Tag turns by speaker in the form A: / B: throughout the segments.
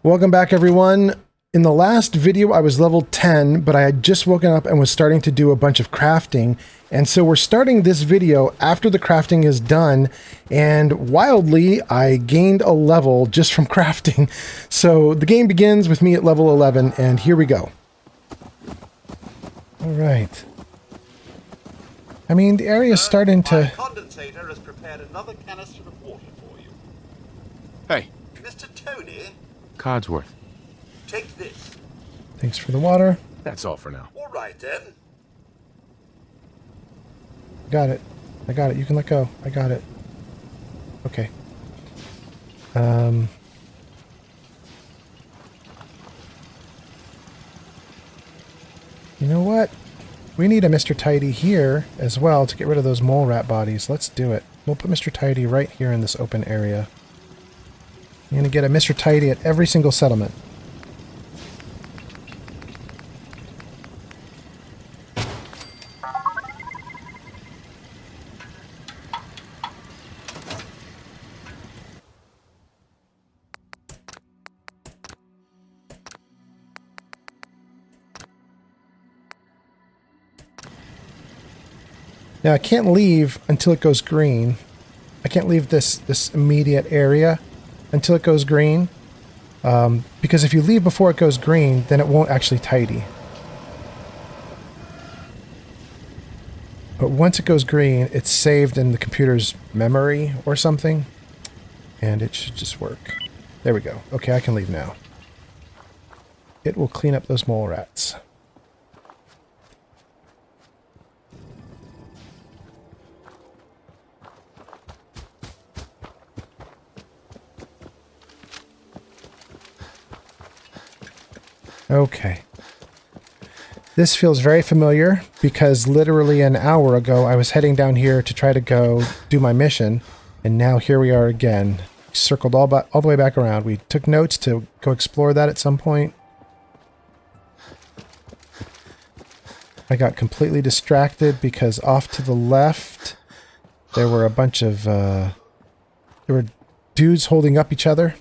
A: Welcome back, everyone. In the last video, I was level 10, but I had just woken up and was starting to do a bunch of crafting. And so we're starting this video after the crafting is done, and wildly, I gained a level just from crafting. So the game begins with me at level 11, and here we go. All right. I mean, the area is starting to...
B: My condensator has prepared another canister of water for you.
C: Hey.
B: Mr. Tony,
C: Codsworth.
B: take this.
A: Thanks for the water.
C: That's all for now.
B: All right, then.
A: Got it. I got it. You can let go. I got it. Okay. You know what? We need a Mr. Tidy here as well to get rid of those mole rat bodies. Let's do it. We'll put Mr. Tidy right here in this open area. I'm going to get a Mr. Tidy at every single settlement. Now, I can't leave until it goes green. I can't leave this immediate area until it goes green. Because if you leave before it goes green, then it won't actually tidy. But once it goes green, it's saved in the computer's memory or something. And it should just work. There we go. Okay, I can leave now. It will clean up those mole rats. Okay. This feels very familiar because literally an hour ago I was heading down here to try to go do my mission, and now here we are again. Circled all the way back around. We took notes to go explore that at some point. I got completely distracted because off to the left there were a bunch of there were dudes holding up each other.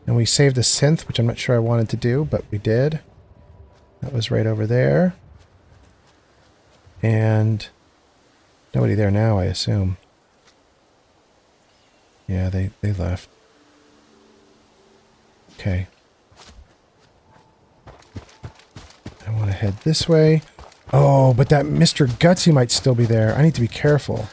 A: And we saved a synth, which I'm not sure I wanted to do, but we did. That was right over there. And nobody there now, I assume. Yeah, they left. Okay. I want to head this way. Oh, but that Mr. Gutsy might still be there. I need to be careful.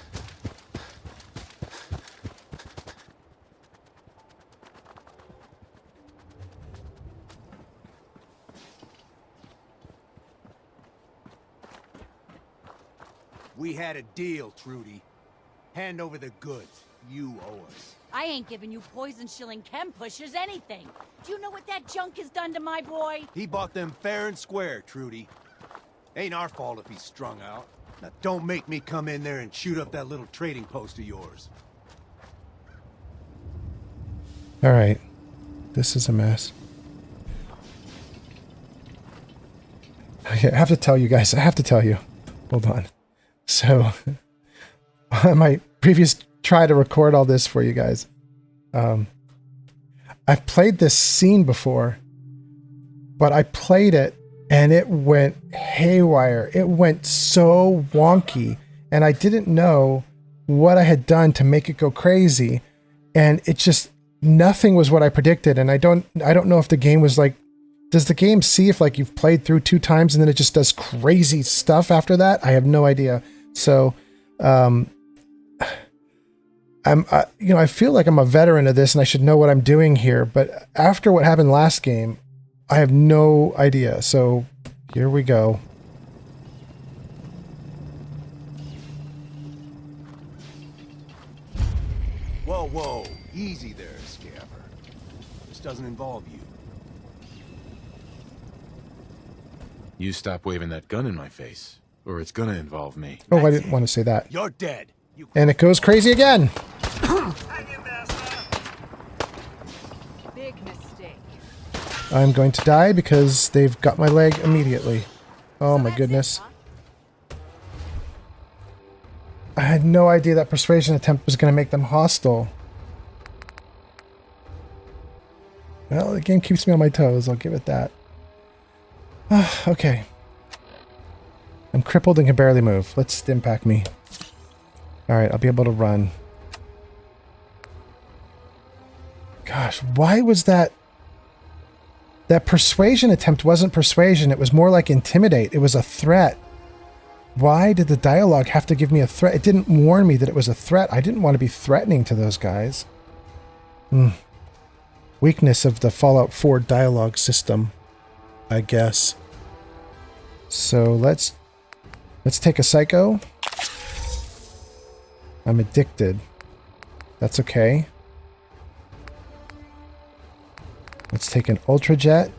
D: We had a deal, Trudy. Hand over the goods. You owe us.
E: I ain't giving you poison-shilling chem pushers anything. Do you know what that junk has done to my boy?
D: He bought them fair and square, Trudy. Ain't our fault if he's strung out. Now don't make me come in there and shoot up that little trading post of yours.
A: Alright. This is a mess. Okay, I have to tell you guys. I have to tell you. Hold on. So, on my previous try to record all this for you guys, I've played this scene before, but I played it and it went haywire. It went so wonky, and I didn't know what I had done to make it go crazy, and it just, nothing was what I predicted. And I don't know if the game was like, does the game see if like you've played through 2 times and then it just does crazy stuff after that? I have no idea. So, I feel like I'm a veteran of this and I should know what I'm doing here. But after what happened last game, I have no idea. So here we go.
D: Whoa, whoa. Easy there, Scabber. This doesn't involve you.
C: You stop waving that gun in my face, or it's gonna involve me.
A: Oh, I didn't want to say that.
D: You're dead.
A: And it goes crazy again.
E: Big mistake.
A: I'm going to die because they've got my leg immediately. Oh my goodness. I had no idea that persuasion attempt was going to make them hostile. Well, the game keeps me on my toes. I'll give it that. Okay. I'm crippled and can barely move. Let's stim pack me. Alright, I'll be able to run. Gosh, why was that... That persuasion attempt wasn't persuasion. It was more like intimidate. It was a threat. Why did the dialogue have to give me a threat? It didn't warn me that it was a threat. I didn't want to be threatening to those guys. Weakness of the Fallout 4 dialogue system, I guess. So let's take a psycho. I'm addicted. That's okay. Let's take an Ultrajet.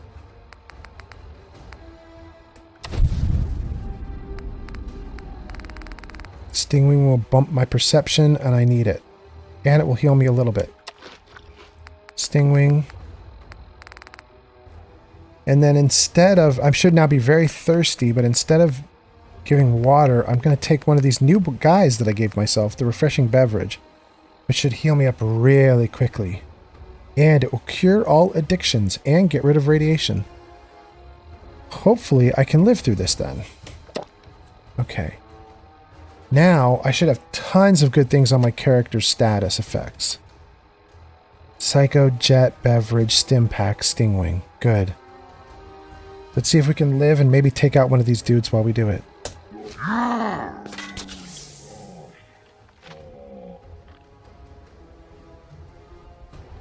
A: Stingwing will bump my perception, and I need it. And it will heal me a little bit. Stingwing. And then instead of... I should now be very thirsty, but instead of giving water, I'm going to take one of these new guys that I gave myself, the refreshing beverage, which should heal me up really quickly. And it will cure all addictions and get rid of radiation. Hopefully I can live through this then. Okay. Now I should have tons of good things on my character's status effects. Psycho, Jet, Beverage, Stim Pack, Stingwing. Good. Let's see if we can live and maybe take out one of these dudes while we do it.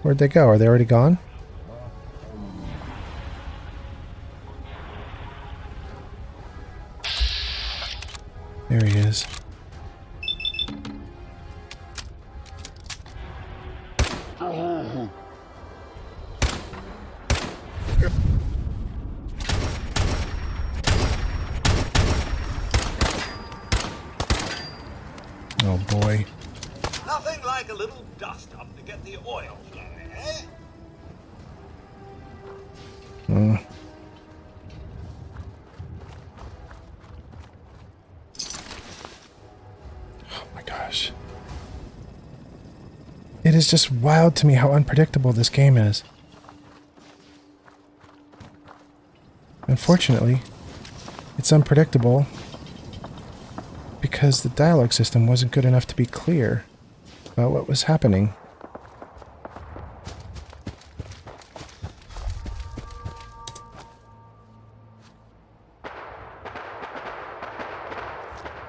A: Where'd they go? Are they already gone? There he is. Oh boy.
B: Nothing like a little dust up to get the oil flowing, eh?
A: Oh my gosh. It is just wild to me how unpredictable this game is. Unfortunately, it's unpredictable because the dialogue system wasn't good enough to be clear about what was happening.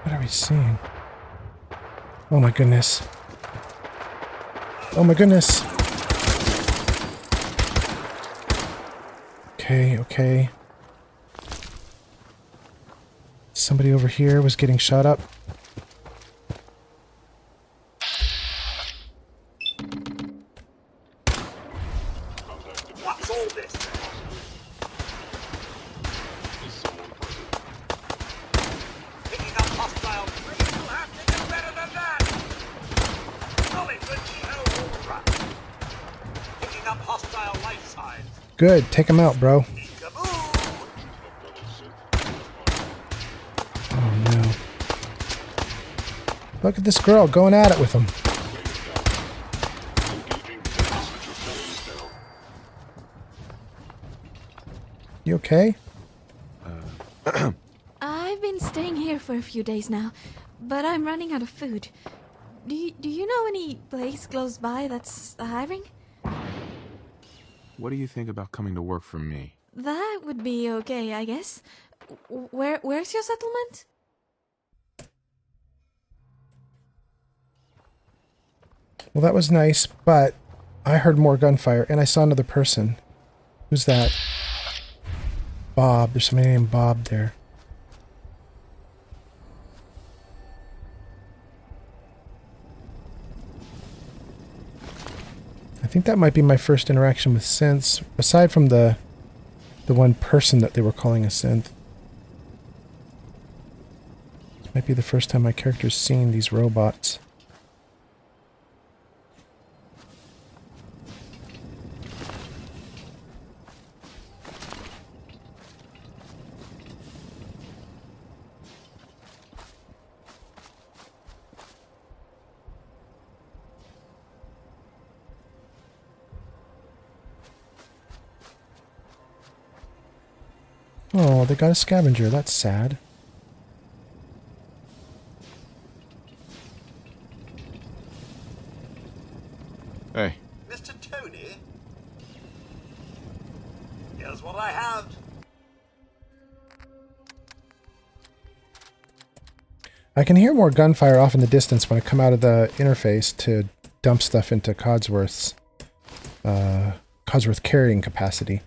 A: What are we seeing? Oh my goodness. Oh my goodness. Okay, okay. Somebody over here was getting shot up.
B: What's all this? Picking up hostile trees will have to do better than that. Solid good hell run. Picking up hostile life signs.
A: Good, take him out, bro.
B: Peekaboo!
A: Oh no. Look at this girl going at it with him. You okay?
F: I've been staying here for a few days now, but I'm running out of food. Do you know any place close by that's hiring?
C: What do you think about coming to work for me?
F: That would be okay, I guess. Where's your settlement?
A: Well, that was nice, but I heard more gunfire, and I saw another person. Who's that? Bob. There's somebody named Bob there. I think that might be my first interaction with synths, aside from the one person that they were calling a synth. This might be the first time my character's seen these robots. Oh, they got a scavenger. That's sad.
C: Hey,
B: Mr. Tony? Here's what I have.
A: I can hear more gunfire off in the distance when I come out of the interface to dump stuff into Codsworth's Codsworth carrying capacity.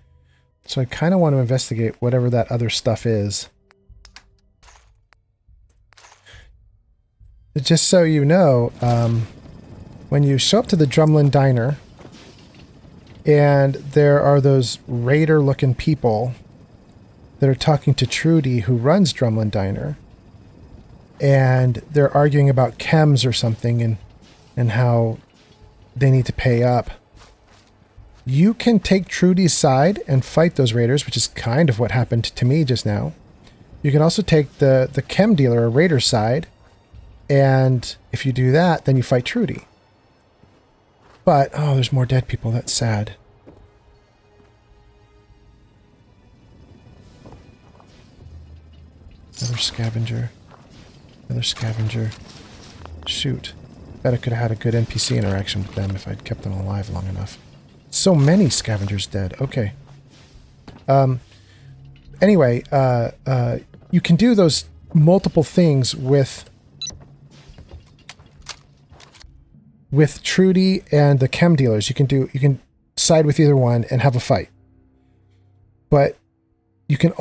A: So I kind of want to investigate whatever that other stuff is. Just so you know, when you show up to the Drumlin Diner, and there are those raider-looking people that are talking to Trudy, who runs Drumlin Diner, and they're arguing about chems or something, and how they need to pay up. You can take Trudy's side and fight those raiders, which is kind of what happened to me just now. You can also take the chem dealer or raider's side, and if you do that, then you fight Trudy. But, oh, there's more dead people. That's sad. Another scavenger. Another scavenger. Shoot. Bet I could have had a good NPC interaction with them if I'd kept them alive long enough. So many scavengers dead. Okay. Anyway, you can do those multiple things with Trudy and the chem dealers. You can side with either one and have a fight. But you can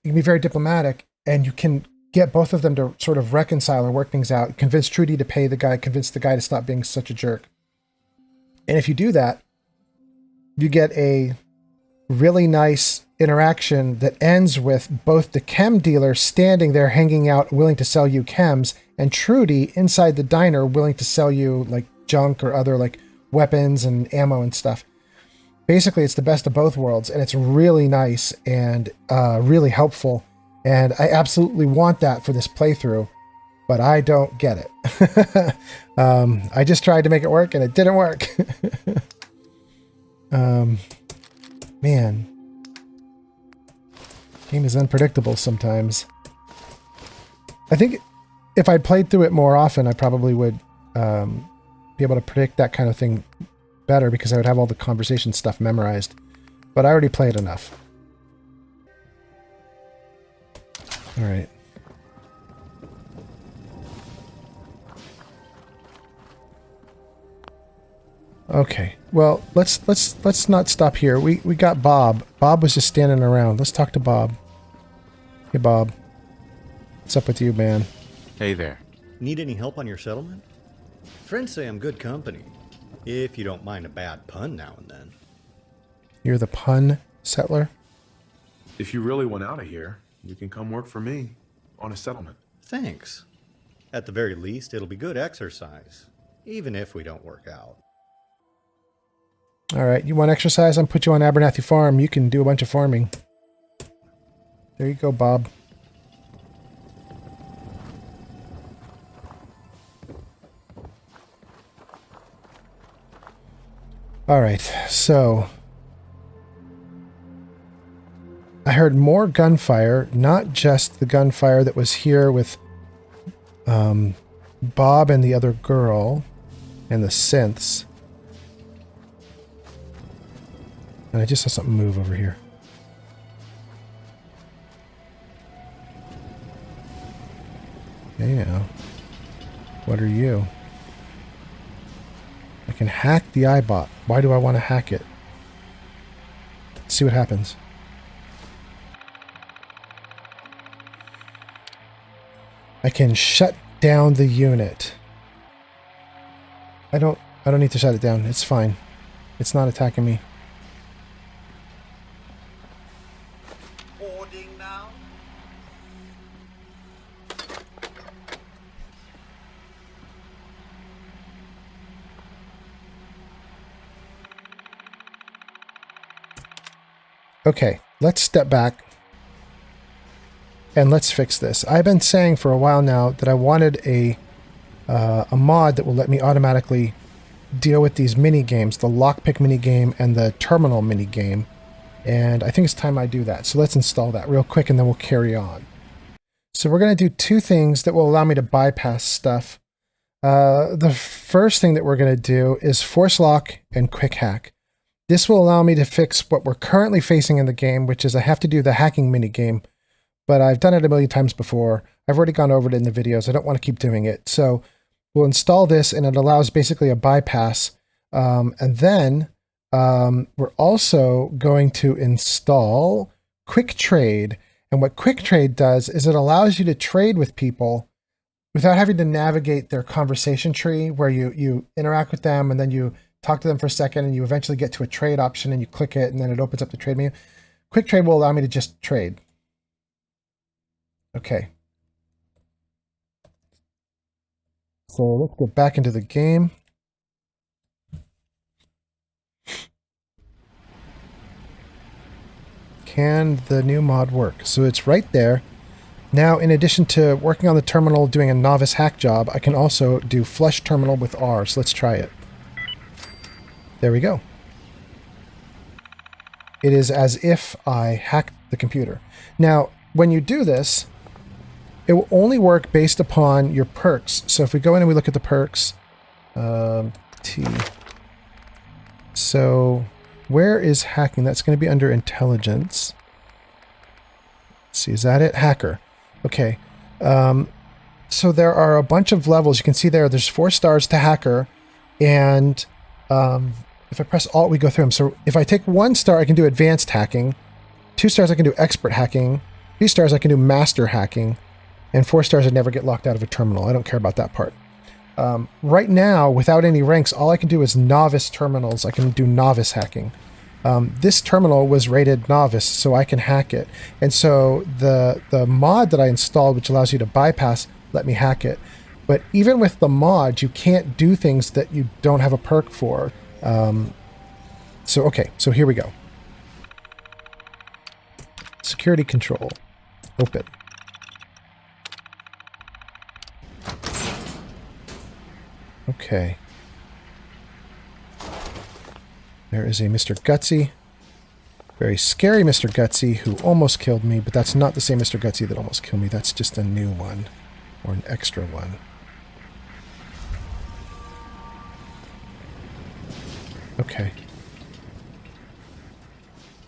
A: be very diplomatic, and you can get both of them to sort of reconcile or work things out, convince Trudy to pay the guy, convince the guy to stop being such a jerk. And if you do that, you get a really nice interaction that ends with both the chem dealer standing there hanging out, willing to sell you chems, and Trudy inside the diner willing to sell you like junk or other like weapons and ammo and stuff. Basically, it's the best of both worlds, and it's really nice and really helpful. And I absolutely want that for this playthrough, but I don't get it. I just tried to make it work, and it didn't work. Man. Game is unpredictable sometimes. I think if I'd played through it more often, I probably would be able to predict that kind of thing better, because I would have all the conversation stuff memorized. But I already played enough. All right. Okay. Well, let's not stop here. We got Bob. Bob was just standing around. Let's talk to Bob. Hey, Bob. What's up with you, man?
C: hey there.
G: Need any help on your settlement? Friends say I'm good company, if you don't mind a bad pun now and then.
A: You're the pun settler?
C: If you really want out of here, you can come work for me on a settlement.
G: Thanks. At the very least, it'll be good exercise, even if we don't work out.
A: All right. You want exercise? I'll put you on Abernathy Farm. You can do a bunch of farming. There you go, Bob. All right, so I heard more gunfire, not just the gunfire that was here with Bob and the other girl and the synths. And I just saw something move over here. Yeah. What are you? I can hack the iBot. Why do I want to hack it? Let's see what happens. I can shut down the unit. I don't need to shut it down. It's fine. It's not attacking me.
B: Hoarding now?
A: Okay, let's step back and let's fix this. I've been saying for a while now that I wanted a mod that will let me automatically deal with these mini games, the lockpick mini game and the terminal mini game, And I think it's time I do that. So let's install that real quick and then we'll carry on. So we're going to do two things that will allow me to bypass stuff. The first thing that we're going to do is force lock and quick hack. This will allow me to fix what we're currently facing in the game, which is I have to do the hacking mini game. But I've done it a million times before. I've already gone over it in the videos. I don't want to keep doing it. So we'll install this and it allows basically a bypass. And then we're also going to install Quick Trade. And what Quick Trade does is it allows you to trade with people without having to navigate their conversation tree where you interact with them and then you talk to them for a second and you eventually get to a trade option and you click it and then it opens up the trade menu. Quick Trade will allow me to just trade. Okay. So let's go back into the game. Can the new mod work? So it's right there. Now, in addition to working on the terminal, doing a novice hack job, I can also do flush terminal with R. So let's try it. There we go. It is as if I hacked the computer. Now, when you do this, it will only work based upon your perks. So if we go in and we look at the perks, T. So where is hacking? That's going to be under intelligence. Let's see, is that it? Hacker. Okay. So there are a bunch of levels. You can see there's 4 stars to hacker. And if I press Alt, we go through them. So if I take 1 star, I can do advanced hacking. 2 stars, I can do expert hacking. 3 stars, I can do master hacking. And 4 stars, I never get locked out of a terminal. I don't care about that part. Right now, without any ranks, all I can do is novice terminals. I can do novice hacking. This terminal was rated novice, so I can hack it. And so the mod that I installed, which allows you to bypass, let me hack it. But even with the mod, you can't do things that you don't have a perk for. Okay, so here we go. Security control. Open. Okay. There is a Mr. Gutsy. Very scary Mr. Gutsy who almost killed me, but that's not the same Mr. Gutsy that almost killed me. That's just a new one. Or an extra one. Okay.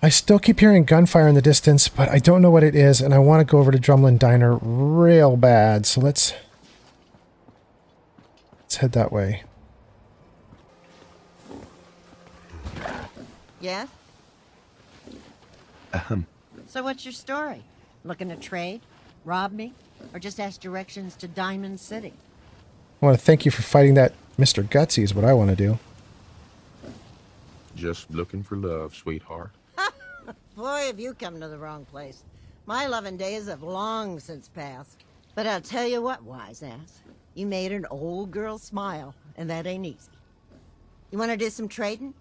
A: I still keep hearing gunfire in the distance, but I don't know what it is, and I want to go over to Drumlin Diner real bad, so let's head that way.
H: Yes? So what's your story? Looking to trade? Rob me? Or just ask directions to Diamond City?
A: I want to thank you for fighting that Mr. Gutsy is what I want to do.
C: Just looking for love, sweetheart.
H: Boy, have you come to the wrong place. My loving days have long since passed. But I'll tell you what, wise ass. You made an old girl smile, and that ain't easy. You want to do some trading?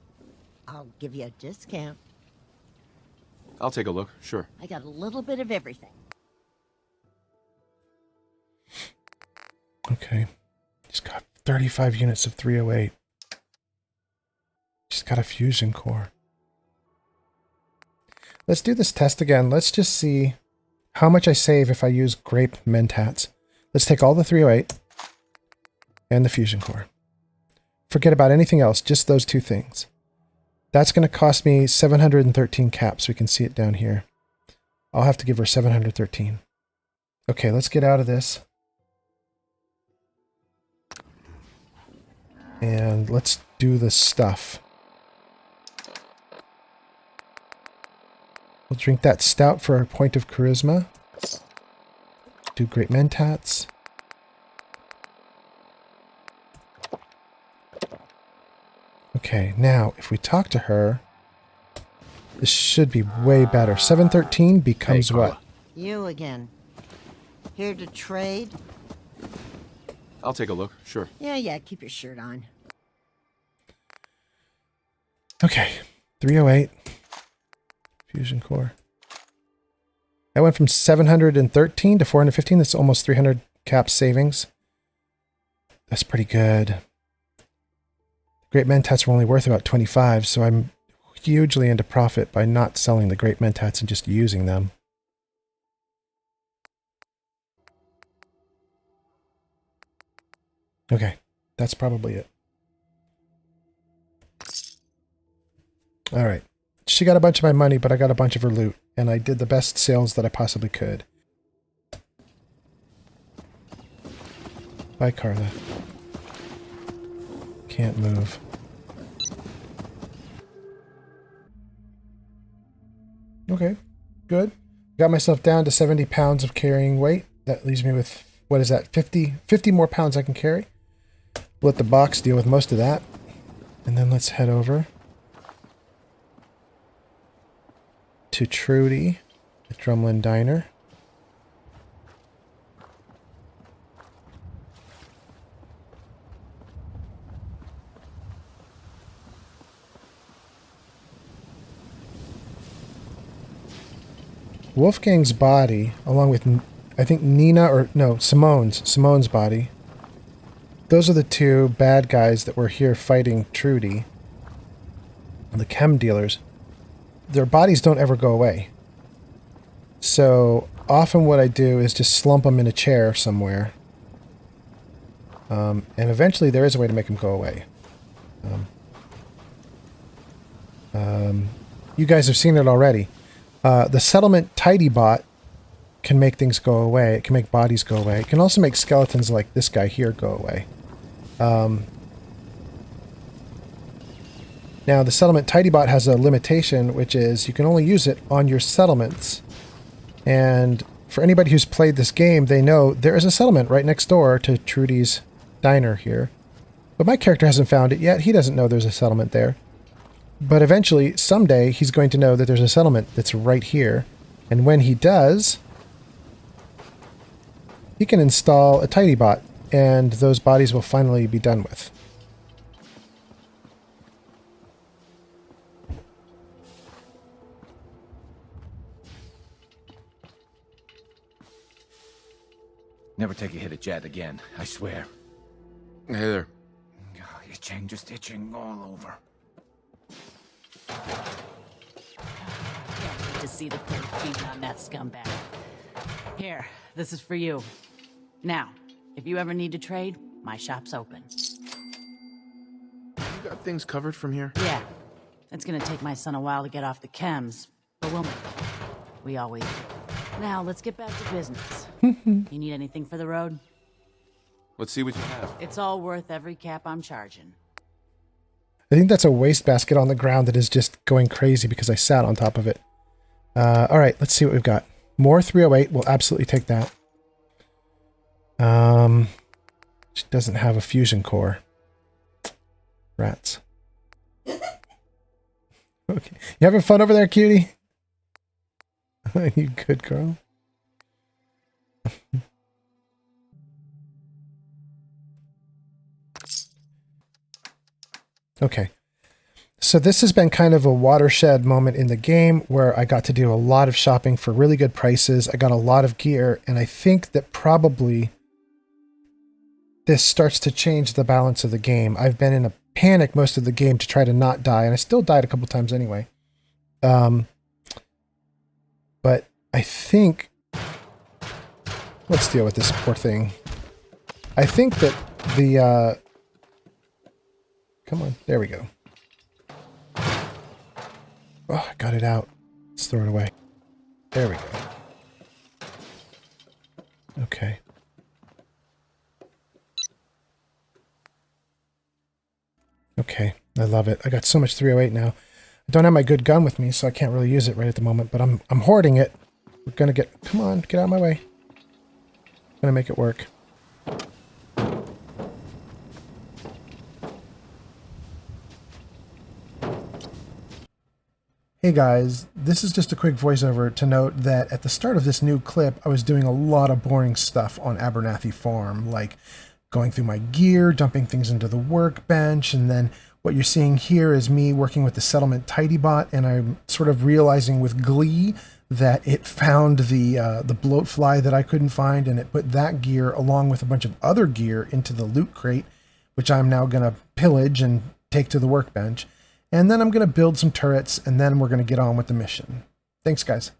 H: I'll give you a discount.
C: I'll take a look, sure.
H: I got a little bit of everything.
A: Okay. He's got 35 units of 308. She's got a fusion core. Let's do this test again. Let's just see how much I save if I use grape mentats. Let's take all the 308 and the fusion core. Forget about anything else, just those 2 things. That's going to cost me 713 caps. We can see it down here. I'll have to give her 713. Okay, let's get out of this. And let's do the stuff. We'll drink that stout for a point of charisma. Do great mentats. Okay, now if we talk to her, this should be way better. 713 becomes what?
H: You again. Here to trade?
C: I'll take a look, sure.
H: Yeah, keep your shirt on.
A: Okay, 308. Fusion core. I went from 713 to 415. That's almost 300 cap savings. That's pretty good. Great mentats were only worth about 25, so hugely into profit by not selling the great mentats and just using them. Okay, that's probably it. Alright. She got a bunch of my money, but I got a bunch of her loot, and I did the best sales that I possibly could. Bye, Carla. Can't move. Okay, good. Got myself down to 70 pounds of carrying weight. That leaves me with, what is that, 50 more pounds I can carry. Let the box deal with most of that. And then let's head over to Trudy at Drumlin Diner. Wolfgang's body, along with, I think Simone's body. Those are the two bad guys that were here fighting Trudy, the chem dealers. Their bodies don't ever go away. So often what I do is just slump them in a chair somewhere. And eventually there is a way to make them go away. You guys have seen it already. The settlement tidy bot can make things go away. It can make bodies go away. It can also make skeletons like this guy here go away. Now, the settlement tidy bot has a limitation, which is you can only use it on your settlements. And for anybody who's played this game, they know there is a settlement right next door to Trudy's diner here. But my character hasn't found it yet. He doesn't know there's a settlement there. But eventually, someday, he's going to know that there's a settlement that's right here. And when he does, he can install a tidy bot, and those bodies will finally be done with.
B: Never take a hit at Jad again, I swear.
C: Hey there.
B: Oh, itching, just itching all over.
E: Can't wait to see the pig feeding on that scumbag. Here, this is for you. Now, if you ever need to trade, my shop's open.
C: You got things covered from here?
E: Yeah, it's gonna take my son a while to get off the chems, but we'll make it. We always do. Now, let's get back to business. You need anything for the road?
C: Let's see what you have.
E: It's all worth every cap I'm charging.
A: I think that's a wastebasket on the ground that is just going crazy because I sat on top of it. Alright, let's see what we've got. More 308. We'll absolutely take that. She doesn't have a fusion core. Rats. Okay. You having fun over there, cutie? You good girl? Okay. So this has been kind of a watershed moment in the game where I got to do a lot of shopping for really good prices. I got a lot of gear, and I think that probably this starts to change the balance of the game. I've been in a panic most of the game to try to not die, and I still died a couple times anyway. But I think... Let's deal with this poor thing. I think that the... Come on, there we go. Oh, I got it out. Let's throw it away. There we go. Okay. Okay, I love it. I got so much 308 now. I don't have my good gun with me, so I can't really use it right at the moment, but I'm hoarding it. We're gonna get... Come on, get out of my way. I'm gonna make it work. Hey guys, this is just a quick voiceover to note that at the start of this new clip, I was doing a lot of boring stuff on Abernathy Farm, like going through my gear, dumping things into the workbench, and then what you're seeing here is me working with the settlement tidybot, and I'm sort of realizing with glee that it found the bloatfly that I couldn't find, and it put that gear along with a bunch of other gear into the loot crate, which I'm now going to pillage and take to the workbench. And then I'm going to build some turrets, and then we're going to get on with the mission. Thanks, guys.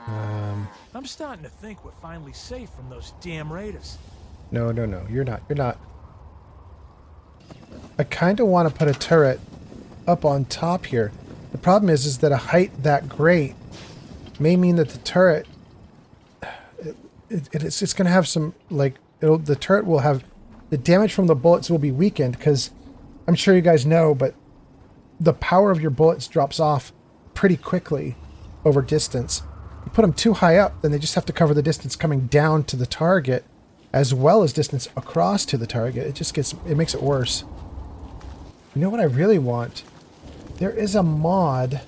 I: I'm starting to think we're finally safe from those damn raiders.
A: No, you're not. You're not. I kind of want to put a turret up on top here. The problem is that a height that great may mean that the turret, it's going to have some, like, the turret will have, the damage from the bullets will be weakened, because I'm sure you guys know, but the power of your bullets drops off pretty quickly over distance. You put them too high up, then they just have to cover the distance coming down to the target, as well as distance across to the target. It makes it worse. You know what I really want? There is a mod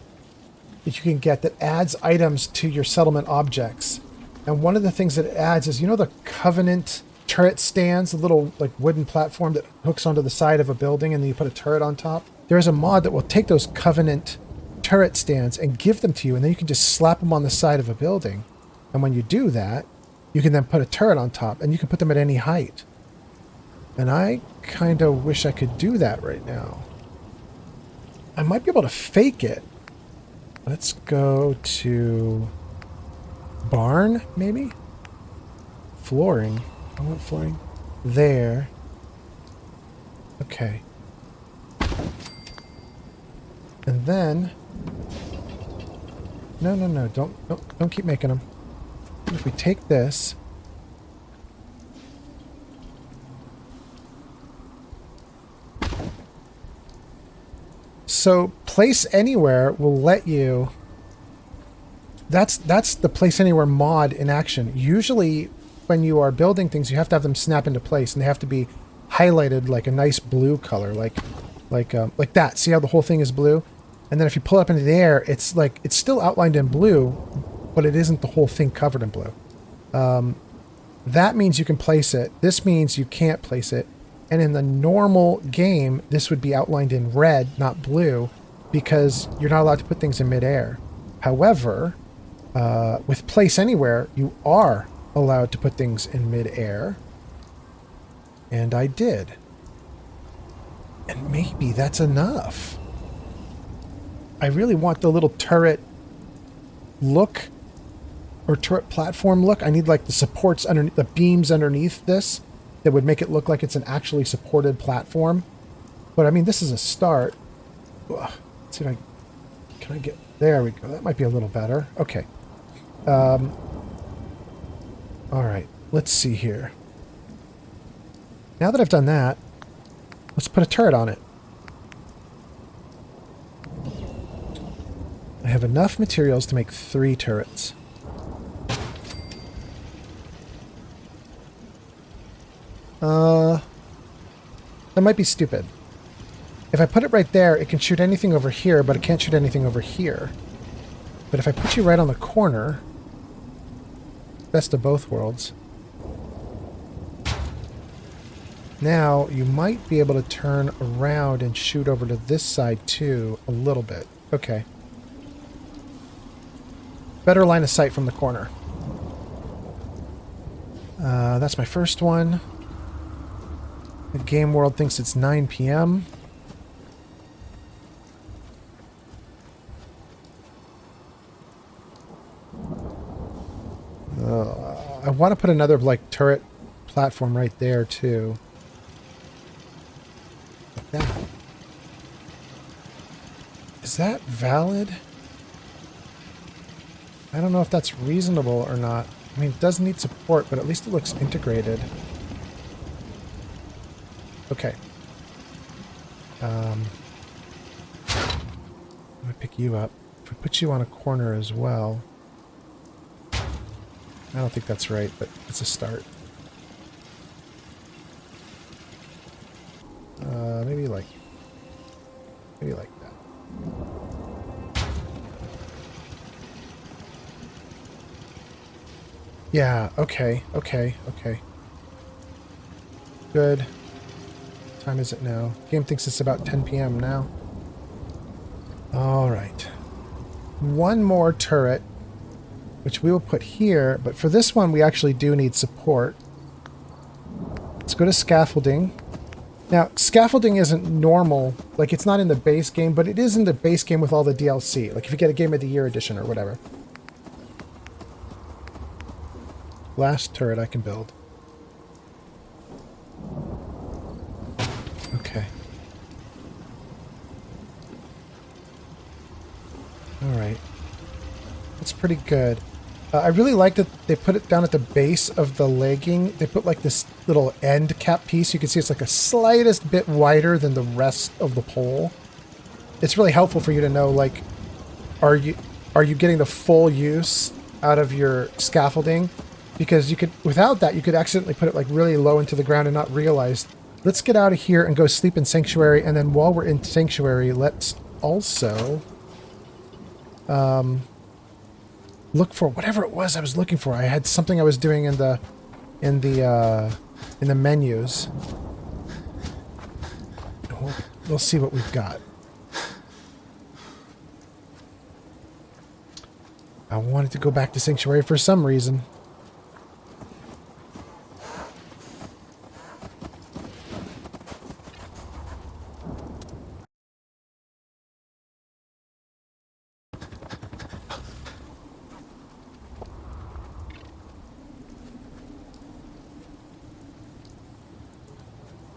A: that you can get that adds items to your settlement objects. And one of the things that it adds is, you know, the Covenant turret stands, the little like wooden platform that hooks onto the side of a building and then you put a turret on top? There is a mod that will take those Covenant turret stands and give them to you, and then you can just slap them on the side of a building. And when you do that, you can then put a turret on top, and you can put them at any height. And I kind of wish I could do that right now. I might be able to fake it. Let's go to barn, maybe? Flooring. I want flooring. There. Okay. And then... No. Don't keep making them. If we take this... So, place anywhere will let you... That's the place anywhere mod in action. Usually, when you are building things, you have to have them snap into place, and they have to be highlighted like a nice blue color, like that. See how the whole thing is blue? And then if you pull it up into the air, it's still outlined in blue, but it isn't the whole thing covered in blue. That means you can place it. This means you can't place it. And in the normal game, this would be outlined in red, not blue, because you're not allowed to put things in midair. However, with Place Anywhere, you are allowed to put things in midair. And I did. And maybe that's enough. I really want the little turret look, or turret platform look. I need like the supports underneath, the beams underneath this, that would make it look like it's an actually supported platform. But I mean, this is a start. Ugh. Let's see if can I get, there we go. That might be a little better. Okay. All right. Let's see here. Now that I've done that, let's put a turret on it. I have enough materials to make 3 turrets. That might be stupid. If I put it right there, it can shoot anything over here, but it can't shoot anything over here. But if I put you right on the corner, best of both worlds. Now, you might be able to turn around and shoot over to this side too, a little bit. Okay. Better line of sight from the corner. That's my first one. The game world thinks it's 9 p.m. I want to put another like turret platform right there too. Like that. Is that valid? I don't know if that's reasonable or not. I mean, it does need support, but at least it looks integrated. Okay. I'm gonna pick you up. If we put you on a corner as well. I don't think that's right, but it's a start. Maybe like that. Yeah, okay. Good. What time is it now? Game thinks it's about 10 p.m. now. Alright. One more turret, which we will put here, but for this one we actually do need support. Let's go to scaffolding. Now, scaffolding isn't normal. Like, it's not in the base game, but it is in the base game with all the DLC. Like, if you get a Game of the Year edition or whatever. Last turret I can build. Okay. Alright. That's pretty good. I really like that they put it down at the base of the legging. They put like this little end cap piece. You can see it's like a slightest bit wider than the rest of the pole. It's really helpful for you to know, like, are you getting the full use out of your scaffolding? Because you could, without that, you could accidentally put it like really low into the ground and not realize. Let's get out of here and go sleep in Sanctuary, and then while we're in Sanctuary, let's also look for whatever it was I was looking for. I had something I was doing in the menus. We'll see what we've got. I wanted to go back to Sanctuary for some reason.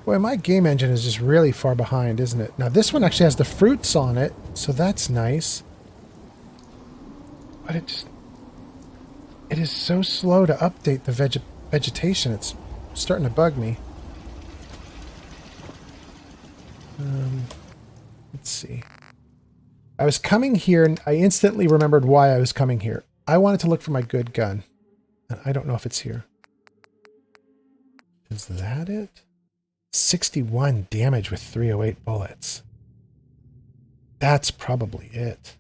A: Boy, my game engine is just really far behind, isn't it? Now, this one actually has the fruits on it, so that's nice. But it is so slow to update the vegetation. It's starting to bug me. Let's see. I was coming here, and I instantly remembered why I was coming here. I wanted to look for my good gun. I don't know if it's here. Is that it? 61 damage with 308 bullets. That's probably it.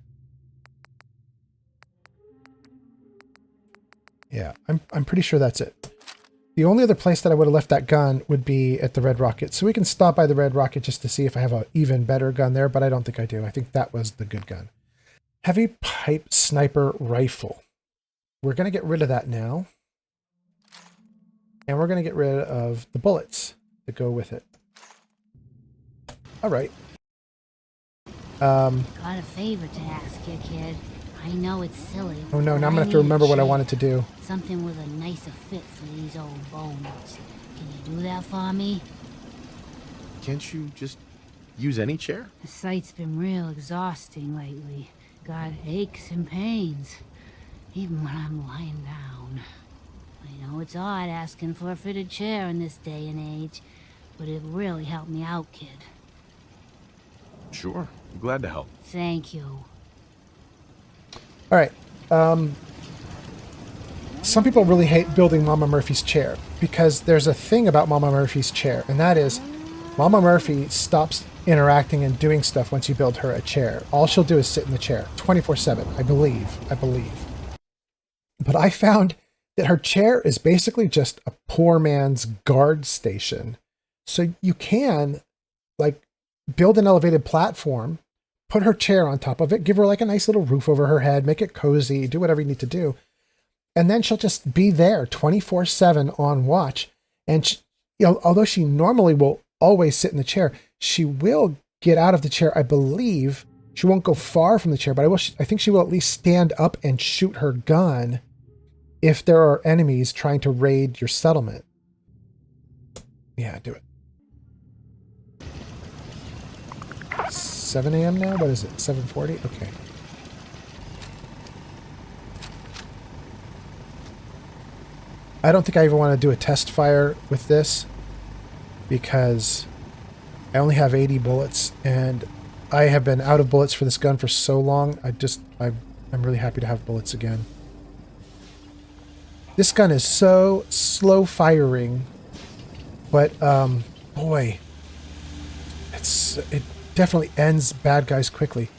A: Yeah, I'm pretty sure that's it. The only other place that I would have left that gun would be at the Red Rocket. So we can stop by the Red Rocket just to see if I have an even better gun there, but I don't think I do. I think that was the good gun. Heavy pipe sniper rifle. We're going to get rid of that now. And we're going to get rid of the bullets that go with it. All right.
J: Got a favor to ask you, kid. I know it's silly.
A: Oh no, now I'm going to have to remember what I wanted to do.
J: Something with a nicer fit for these old bones. Can you do that for me?
C: Can't you just use any chair?
J: The site's been real exhausting lately. Got aches and pains. Even when I'm lying down. I know it's odd asking for a fitted chair in this day and age, but it really helped me out, kid.
C: Sure. Glad to help.
J: Thank you.
A: All right. Some people really hate building Mama Murphy's chair because there's a thing about Mama Murphy's chair, and that is Mama Murphy stops interacting and doing stuff once you build her a chair. All she'll do is sit in the chair 24/7, I believe. But I found that her chair is basically just a poor man's guard station. So you can, like, build an elevated platform, put her chair on top of it, give her like a nice little roof over her head, make it cozy, do whatever you need to do. And then she'll just be there 24/7 on watch. And she, although she normally will always sit in the chair, she will get out of the chair, I believe. She won't go far from the chair, but I think she will at least stand up and shoot her gun if there are enemies trying to raid your settlement. Yeah, do it. 7 a.m. now? What is it? 7:40? Okay. I don't think I even want to do a test fire with this because I only have 80 bullets and I have been out of bullets for this gun for so long. I'm really happy to have bullets again. This gun is so slow firing, but boy, it definitely ends bad guys quickly.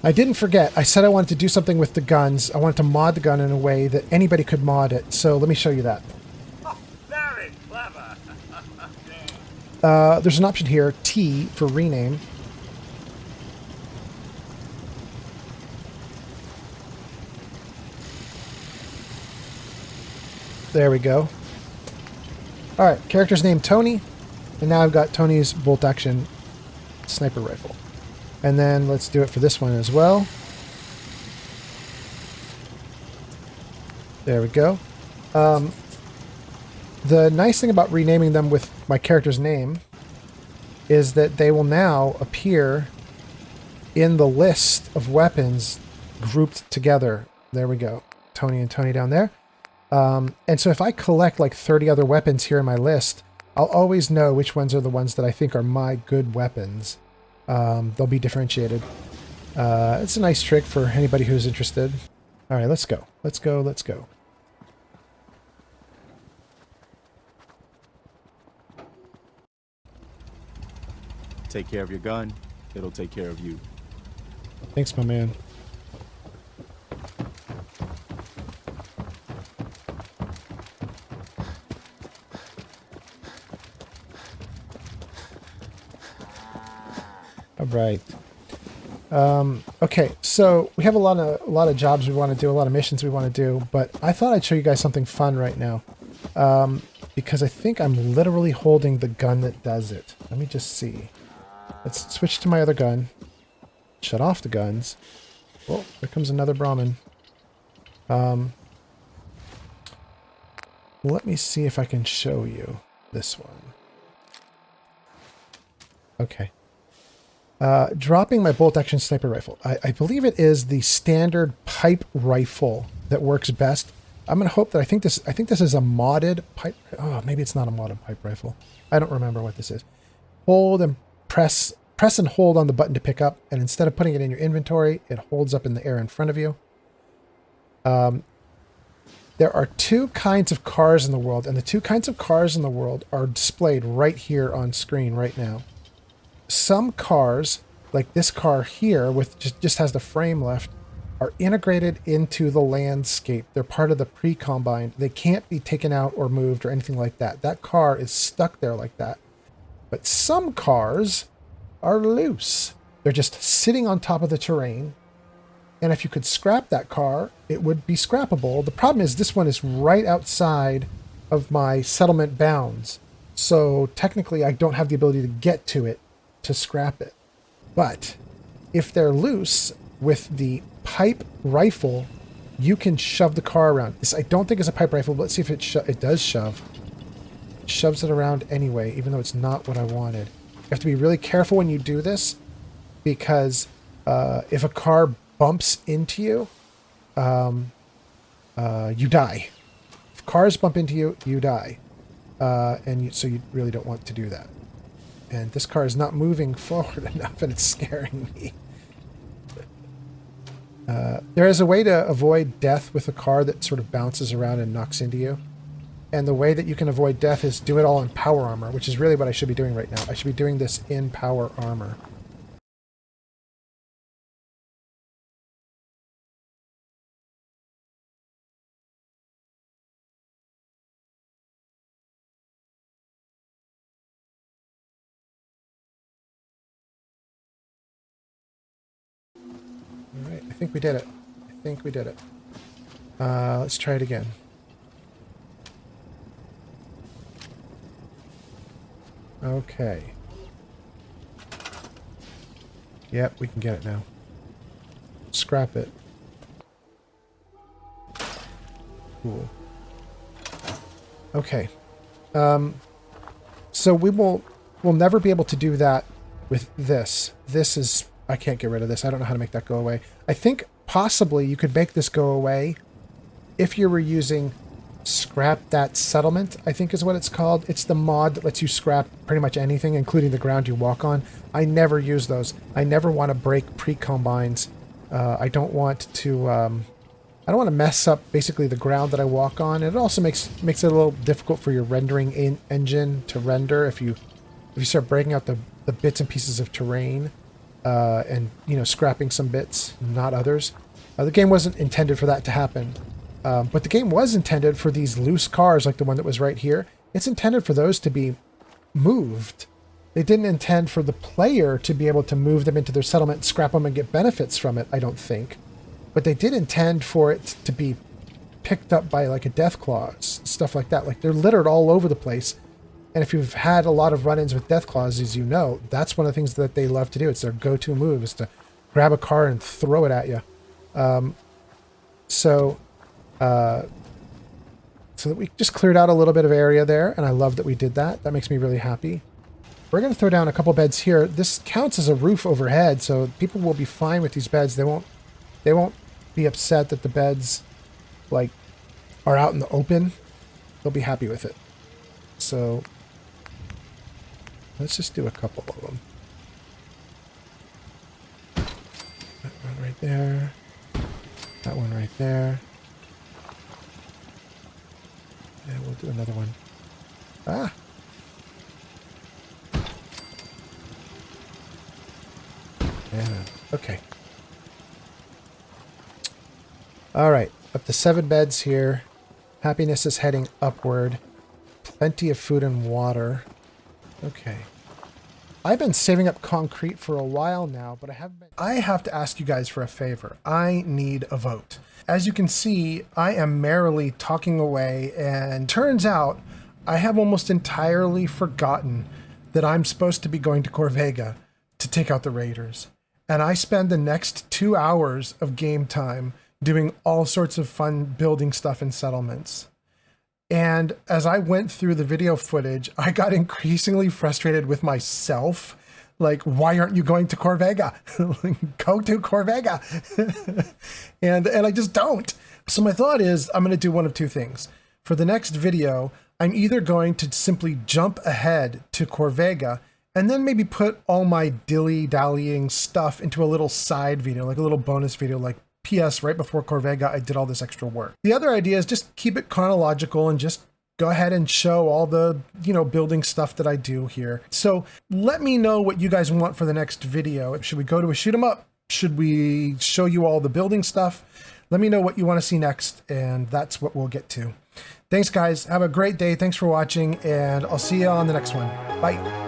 A: I didn't forget. I said I wanted to do something with the guns. I wanted to mod the gun in a way that anybody could mod it. So let me show you that.
B: Oh, very clever.
A: There's an option here, T for rename. There we go. All right, character's name Tony. And now I've got Tony's bolt-action sniper rifle. And then let's do it for this one as well. There we go. The nice thing about renaming them with my character's name is that they will now appear in the list of weapons grouped together. There we go. Tony and Tony down there. And so if I collect like 30 other weapons here in my list, I'll always know which ones are the ones that I think are my good weapons. They'll be differentiated. It's a nice trick for anybody who's interested. All right, let's go. Let's go. Let's go.
K: Take care of your gun. It'll take care of you.
A: Thanks, my man. All right. Okay, so we have a lot of jobs we want to do, a lot of missions we want to do, but I thought I'd show you guys something fun right now, because I think I'm literally holding the gun that does it. Let me just see. Let's switch to my other gun. Shut off the guns. Oh, there comes another Brahmin. Let me see if I can show you this one. Okay. Dropping my bolt-action sniper rifle. I believe it is the standard pipe rifle that works best. I'm gonna hope that I think this is a modded pipe. Oh, maybe it's not a modded pipe rifle. I don't remember what this is. Hold and press and hold on the button to pick up, and instead of putting it in your inventory, it holds up in the air in front of you. There are two kinds of cars in the world, and the two kinds of cars in the world are displayed right here on screen right now. Some cars, like this car here, with just has the frame left, are integrated into the landscape. They're part of the pre-combine. They can't be taken out or moved or anything like that. That car is stuck there like that. But some cars are loose. They're just sitting on top of the terrain. And if you could scrap that car, it would be scrappable. The problem is this one is right outside of my settlement bounds. So technically I don't have the ability to get to it to scrap it. But if they're loose with the pipe rifle, you can shove the car around. This I don't think is a pipe rifle, but let's see if it does shove. It shoves it around anyway, even though it's not what I wanted. You have to be really careful when you do this, because if a car bumps into you, you die. If cars bump into you, you die. So you really don't want to do that. And this car is not moving forward enough, and it's scaring me. There is a way to avoid death with a car that sort of bounces around and knocks into you. And the way that you can avoid death is do it all in power armor, which is really what I should be doing right now. I should be doing this in power armor. Alright, I think we did it. I think we did it. Let's try it again. Okay. Yep, we can get it now. Scrap it. Cool. Okay. So we'll never be able to do that with this. This is... I can't get rid of this. I don't know how to make that go away. I think possibly you could make this go away if you were using Scrap That Settlement, I think is what it's called. It's the mod that lets you scrap pretty much anything, including the ground you walk on. I never use those. I never want to break pre-combines. I don't want to mess up basically the ground that I walk on. It also makes it a little difficult for your rendering engine to render if you start breaking out the bits and pieces of terrain. And, scrapping some bits, not others. The game wasn't intended for that to happen. But the game was intended for these loose cars, like the one that was right here. It's intended for those to be moved. They didn't intend for the player to be able to move them into their settlement, scrap them, and get benefits from it, I don't think. But they did intend for it to be picked up by, like, a death claw, stuff like that. Like, they're littered all over the place. And if you've had a lot of run-ins with Deathclaws, as you know, that's one of the things that they love to do. It's their go-to move, is to grab a car and throw it at you. So that we just cleared out a little bit of area there, and I love that we did that. That makes me really happy. We're going to throw down a couple beds here. This counts as a roof overhead, so people will be fine with these beds. They won't be upset that the beds like are out in the open. They'll be happy with it. So let's just do a couple of them. That one right there. That one right there. And we'll do another one. Ah! Yeah, okay. All right, up to 7 beds here. Happiness is heading upward. Plenty of food and water. Okay. I've been saving up concrete for a while now, but I have to ask you guys for a favor. I need a vote. As you can see, I am merrily talking away, and turns out I have almost entirely forgotten that I'm supposed to be going to Corvega to take out the raiders. And I spend the next 2 hours of game time doing all sorts of fun building stuff in settlements. And as I went through the video footage, I got increasingly frustrated with myself. Like, why aren't you going to Corvega? Go to Corvega. and I just don't. So my thought is I'm going to do one of two things. For the next video, I'm either going to simply jump ahead to Corvega and then maybe put all my dilly-dallying stuff into a little side video, like a little bonus video, like, P.S. right before Corvega, I did all this extra work. The other idea is just keep it chronological and just go ahead and show all the, building stuff that I do here. So let me know what you guys want for the next video. Should we go to a shoot 'em up? Should we show you all the building stuff? Let me know what you want to see next, and that's what we'll get to. Thanks, guys. Have a great day. Thanks for watching, and I'll see you on the next one. Bye.